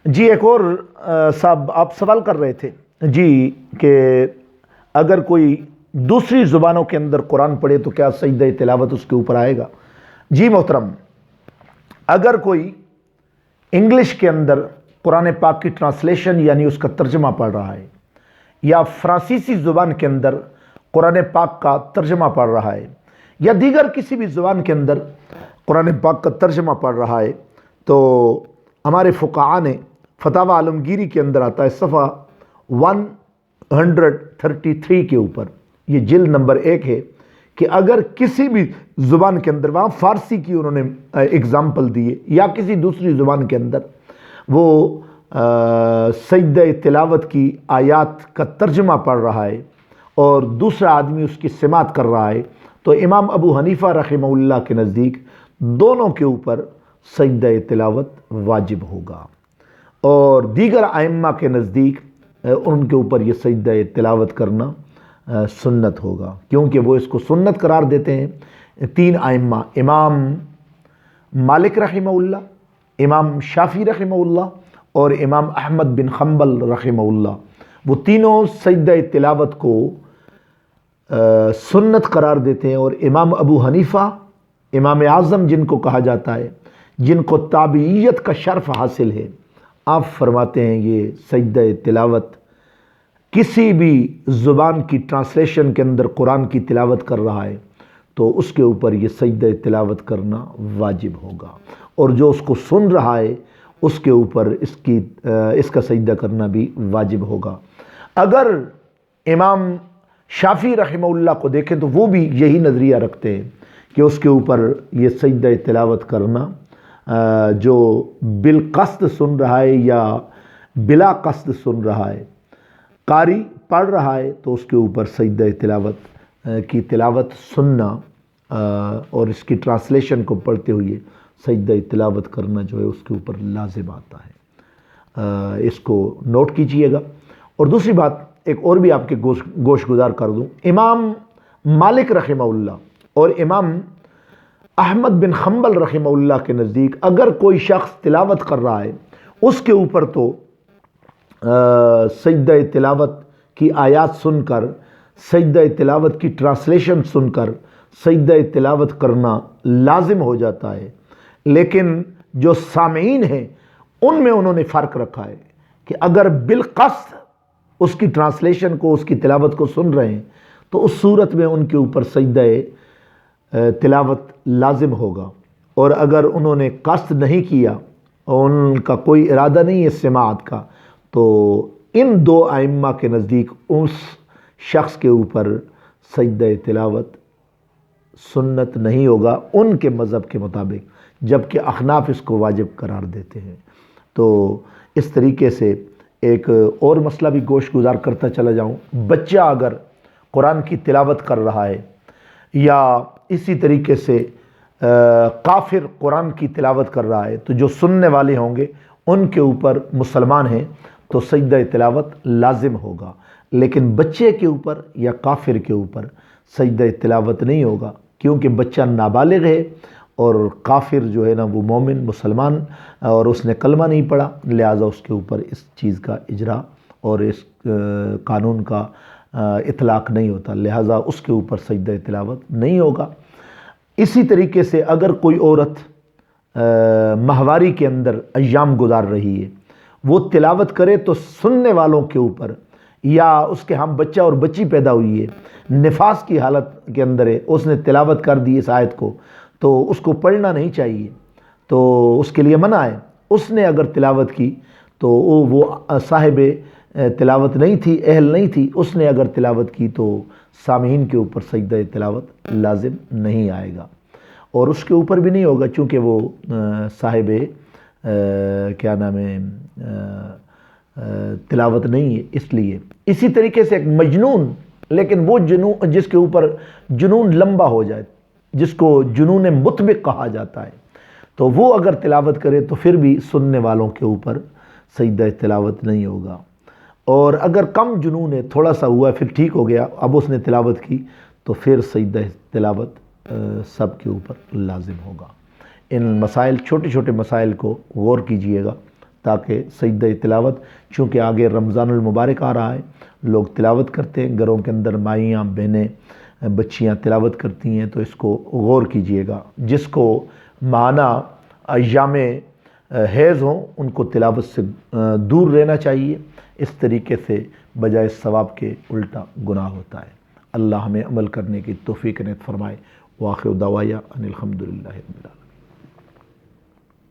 جی ایک اور صاحب آپ سوال کر رہے تھے جی کہ اگر کوئی دوسری زبانوں کے اندر قرآن پڑھے تو کیا سجدہ تلاوت اس کے اوپر آئے گا؟ جی محترم، اگر کوئی انگلش کے اندر قرآن پاک کی ٹرانسلیشن یعنی اس کا ترجمہ پڑھ رہا ہے، یا فرانسیسی زبان کے اندر قرآن پاک کا ترجمہ پڑھ رہا ہے، یا دیگر کسی بھی زبان کے اندر قرآن پاک کا ترجمہ پڑھ رہا ہے، تو ہمارے فقہاء نے فتاوی عالمگیری کے اندر آتا ہے صفحہ 133 کے اوپر، یہ جلد نمبر 1 ہے، کہ اگر کسی بھی زبان کے اندر، وہاں فارسی کی انہوں نے اگزامپل دی ہے، یا کسی دوسری زبان کے اندر وہ سجدہ تلاوت کی آیات کا ترجمہ پڑھ رہا ہے اور دوسرا آدمی اس کی سماعت کر رہا ہے، تو امام ابو حنیفہ رحمہ اللہ کے نزدیک دونوں کے اوپر سجدہ تلاوت واجب ہوگا، اور دیگر ائمہ کے نزدیک ان کے اوپر یہ سجدہ تلاوت کرنا سنت ہوگا، کیونکہ وہ اس کو سنت قرار دیتے ہیں 3 ائمہ، امام مالک رحمہ اللہ، امام شافعی رحمہ اللہ، اور امام احمد بن حنبل رحمہ اللہ، وہ تینوں سجدہ تلاوت کو سنت قرار دیتے ہیں، اور امام ابو حنیفہ امام اعظم جن کو کہا جاتا ہے، جن کو تابعیت کا شرف حاصل ہے، آپ فرماتے ہیں یہ سجدہ تلاوت کسی بھی زبان کی ٹرانسلیشن کے اندر قرآن کی تلاوت کر رہا ہے تو اس کے اوپر یہ سجدہ تلاوت کرنا واجب ہوگا، اور جو اس کو سن رہا ہے اس کے اوپر اس کا سجدہ کرنا بھی واجب ہوگا۔ اگر امام شافعی رحمہ اللہ کو دیکھیں تو وہ بھی یہی نظریہ رکھتے ہیں کہ اس کے اوپر یہ سجدہ تلاوت کرنا جو بالقصد سن رہا ہے یا بلا قصد سن رہا ہے، قاری پڑھ رہا ہے تو اس کے اوپر سجدہ تلاوت کی تلاوت سننا اور اس کی ٹرانسلیشن کو پڑھتے ہوئے سجدہ تلاوت کرنا جو ہے اس کے اوپر لازم آتا ہے، اس کو نوٹ کیجئے گا۔ اور دوسری بات ایک اور بھی آپ کے گوش گزار کر دوں، امام مالک رحمہ اللہ اور امام احمد بن حنبل رحمہ اللہ کے نزدیک اگر کوئی شخص تلاوت کر رہا ہے اس کے اوپر تو سجدہ تلاوت کی آیات سن کر، سجدہ تلاوت کی ٹرانسلیشن سن کر سجدہ تلاوت کرنا لازم ہو جاتا ہے، لیکن جو سامعین ہیں ان میں انہوں نے فرق رکھا ہے کہ اگر بالقصد اس کی ٹرانسلیشن کو، اس کی تلاوت کو سن رہے ہیں تو اس صورت میں ان کے اوپر سجدہ تلاوت لازم ہوگا، اور اگر انہوں نے قصد نہیں کیا اور ان کا کوئی ارادہ نہیں ہے سماعت کا، تو ان 2 ائمہ کے نزدیک اس شخص کے اوپر سجدہ تلاوت سنت نہیں ہوگا ان کے مذہب کے مطابق، جبکہ احناف اس کو واجب قرار دیتے ہیں۔ تو اس طریقے سے ایک اور مسئلہ بھی گوش گزار کرتا چلا جاؤں، بچہ اگر قرآن کی تلاوت کر رہا ہے یا اسی طریقے سے کافر قرآن کی تلاوت کر رہا ہے تو جو سننے والے ہوں گے ان کے اوپر، مسلمان ہیں تو سجدہ تلاوت لازم ہوگا، لیکن بچے کے اوپر یا کافر کے اوپر سجدہ تلاوت نہیں ہوگا، کیونکہ بچہ نابالغ ہے اور کافر جو ہے نا وہ مومن مسلمان اور اس نے کلمہ نہیں پڑھا، لہٰذا اس کے اوپر اس چیز کا اجرا اور اس قانون کا اطلاق نہیں ہوتا، لہٰذا اس کے اوپر سجدہ تلاوت نہیں ہوگا۔ اسی طریقے سے اگر کوئی عورت ماہواری کے اندر ایام گزار رہی ہے، وہ تلاوت کرے تو سننے والوں کے اوپر، یا اس کے ہم بچہ اور بچی پیدا ہوئی ہے، نفاس کی حالت کے اندر ہے، اس نے تلاوت کر دی اس آیت کو، تو اس کو پڑھنا نہیں چاہیے، تو اس کے لیے منع ہے۔ اس نے اگر تلاوت کی تو وہ صاحب تلاوت نہیں تھی، اہل نہیں تھی، اس نے اگر تلاوت کی تو سامعین کے اوپر سجدہ تلاوت لازم نہیں آئے گا، اور اس کے اوپر بھی نہیں ہوگا چونکہ وہ صاحب کیا نام ہے تلاوت نہیں ہے، اس لیے۔ اسی طریقے سے ایک مجنون، لیکن وہ جنون جس کے اوپر جنون لمبا ہو جائے، جس کو جنون مطبق کہا جاتا ہے، تو وہ اگر تلاوت کرے تو پھر بھی سننے والوں کے اوپر سجدہ تلاوت نہیں ہوگا، اور اگر کم جنون ہے، تھوڑا سا ہوا پھر ٹھیک ہو گیا، اب اس نے تلاوت کی تو پھر سجدہ تلاوت سب کے اوپر لازم ہوگا۔ ان مسائل، چھوٹے چھوٹے مسائل کو غور کیجئے گا تاکہ سجدہ تلاوت، چونکہ آگے رمضان المبارک آ رہا ہے، لوگ تلاوت کرتے ہیں، گھروں کے اندر مائیاں بہنیں بچیاں تلاوت کرتی ہیں، تو اس کو غور کیجئے گا۔ جس کو معنی ایام حیض ہوں ان کو تلاوت سے دور رہنا چاہیے، اس طریقے سے بجائے ثواب کے الٹا گناہ ہوتا ہے۔ اللہ ہمیں عمل کرنے کی توفیق عنایت فرمائے۔ وآخر دعوایا ان الحمدللہ رب العالمین۔